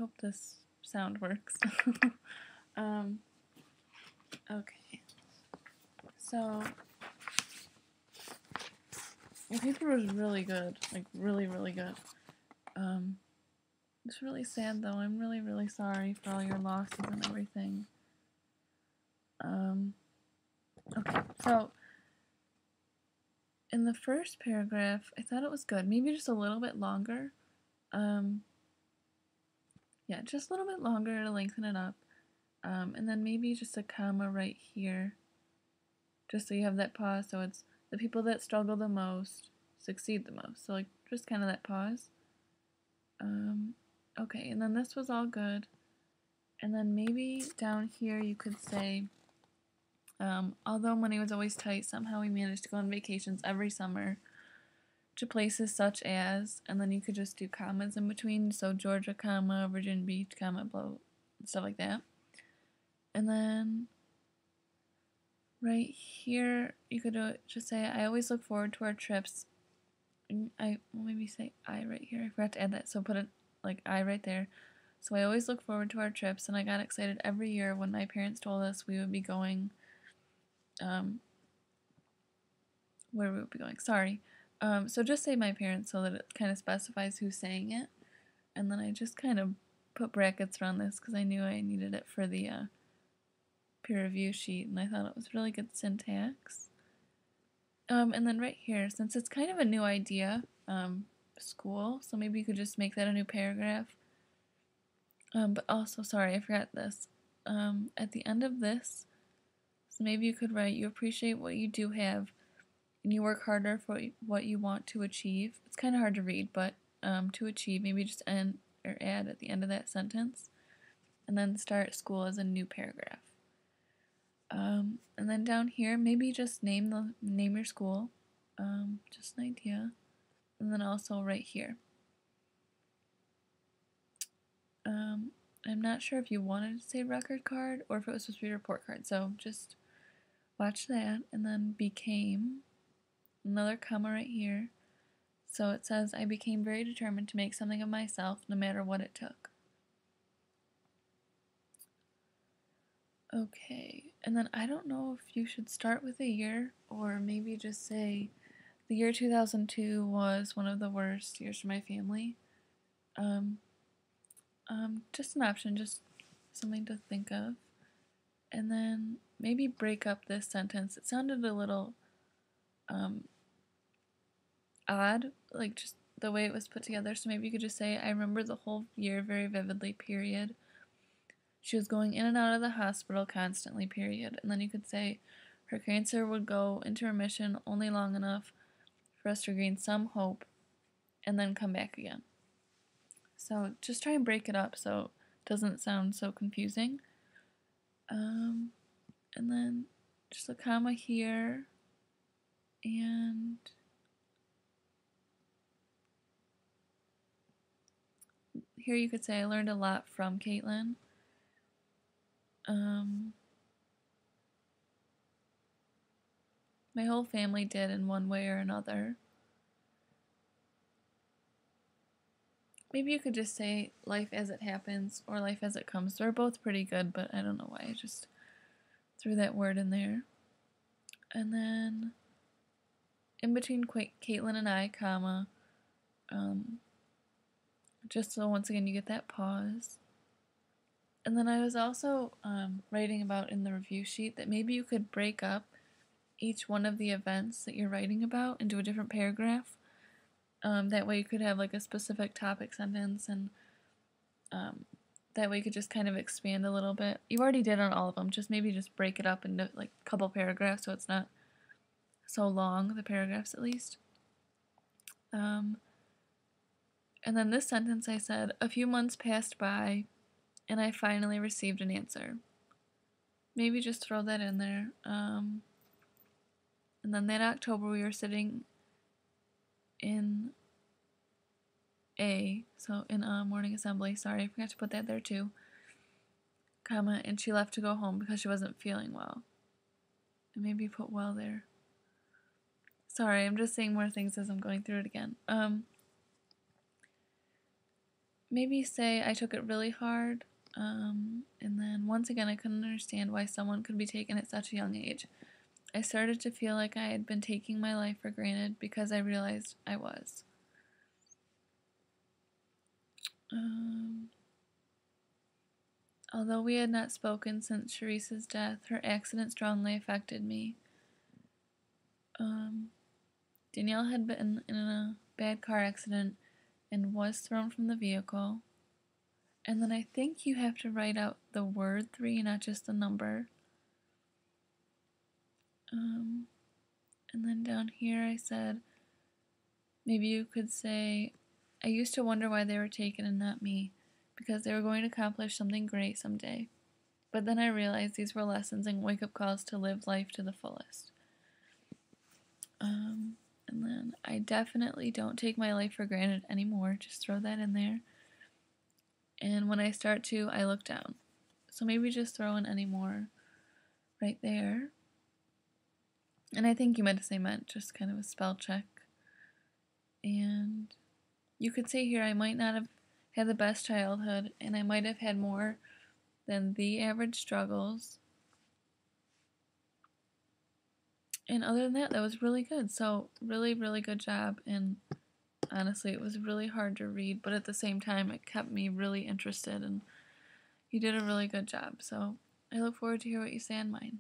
hope this sound works. Okay. So, the paper was really good. Like, really, really good. It's really sad, though. I'm really, really sorry for all your losses and everything. Okay, so in the first paragraph, I thought it was good. Maybe just a little bit longer. Yeah, just a little bit longer to lengthen it up. And then maybe just a comma right here. Just so you have that pause. So it's the people that struggle the most succeed the most. So like just kind of that pause. Okay, and then this was all good. And then maybe down here you could say, although money was always tight, somehow we managed to go on vacations every summer to places such as, and then you could just do commas in between, so Georgia, comma, Virginia Beach, comma, blah, stuff like that. And then right here, you could just say, I always look forward to our trips. Maybe say I right here. I forgot to add that, so put it like I right there. So I always look forward to our trips, and I got excited every year when my parents told us we would be going, where we would be going. Sorry. So just say my parents so that it kind of specifies who's saying it. And then I just kind of put brackets around this because I knew I needed it for the peer review sheet, and I thought it was really good syntax. And then right here, since it's kind of a new idea, school, so maybe you could just make that a new paragraph. But also, sorry, I forgot this. At the end of this, so maybe you could write, you appreciate what you do have, and you work harder for what you want to achieve. It's kind of hard to read, but to achieve, maybe just end or add at the end of that sentence, and then start school as a new paragraph. And then down here, maybe just name your school, just an idea, and then also right here. I'm not sure if you wanted to say record card or if it was supposed to be report card, so just watch that, and then became, another comma right here. So it says, I became very determined to make something of myself no matter what it took. Okay, and then I don't know if you should start with a year or maybe just say the year 2002 was one of the worst years for my family. Just an option, just something to think of. And then maybe break up this sentence. It sounded a little odd, like just the way it was put together. So maybe you could just say, I remember the whole year very vividly, period. She was going in and out of the hospital constantly, period. And then you could say, her cancer would go into remission only long enough for us to gain some hope and then come back again. So just try and break it up so it doesn't sound so confusing. And then just a comma here, and here you could say, I learned a lot from Caitlin. My whole family did in one way or another. Maybe you could just say life as it happens or life as it comes. They're both pretty good, but I don't know why I just threw that word in there. And then in between Caitlin and I, comma, just so once again you get that pause. And then I was also writing about in the review sheet that maybe you could break up each one of the events that you're writing about into a different paragraph. That way you could have like a specific topic sentence, and that way you could just kind of expand a little bit. You already did on all of them, just maybe just break it up into like a couple paragraphs so it's not so long, the paragraphs at least. And then this sentence I said, a few months passed by and I finally received an answer. Maybe just throw that in there. And then that October we were sitting in a morning assembly, sorry, I forgot to put that there too, comma, and she left to go home because she wasn't feeling well. And maybe put well there. Sorry, I'm just saying more things as I'm going through it again. maybe say I took it really hard, and then once again I couldn't understand why someone could be taken at such a young age. I started to feel like I had been taking my life for granted because I realized I was. Although we had not spoken since Sharice's death, her accident strongly affected me. Danielle had been in a bad car accident and was thrown from the vehicle. And then I think you have to write out the word 3, not just the number. And then down here I said, maybe you could say, I used to wonder why they were taken and not me, because they were going to accomplish something great someday. But then I realized these were lessons and wake-up calls to live life to the fullest. And then I definitely don't take my life for granted anymore. Just throw that in there. And when I start to, I look down. So maybe just throw in anymore right there. And I think you meant to say meant, just kind of a spell check. And you could say here, I might not have had the best childhood, and I might have had more than the average struggles. And other than that, that was really good. So really, really good job. And honestly, it was really hard to read, but at the same time, it kept me really interested, and you did a really good job. So I look forward to hear what you say on mine.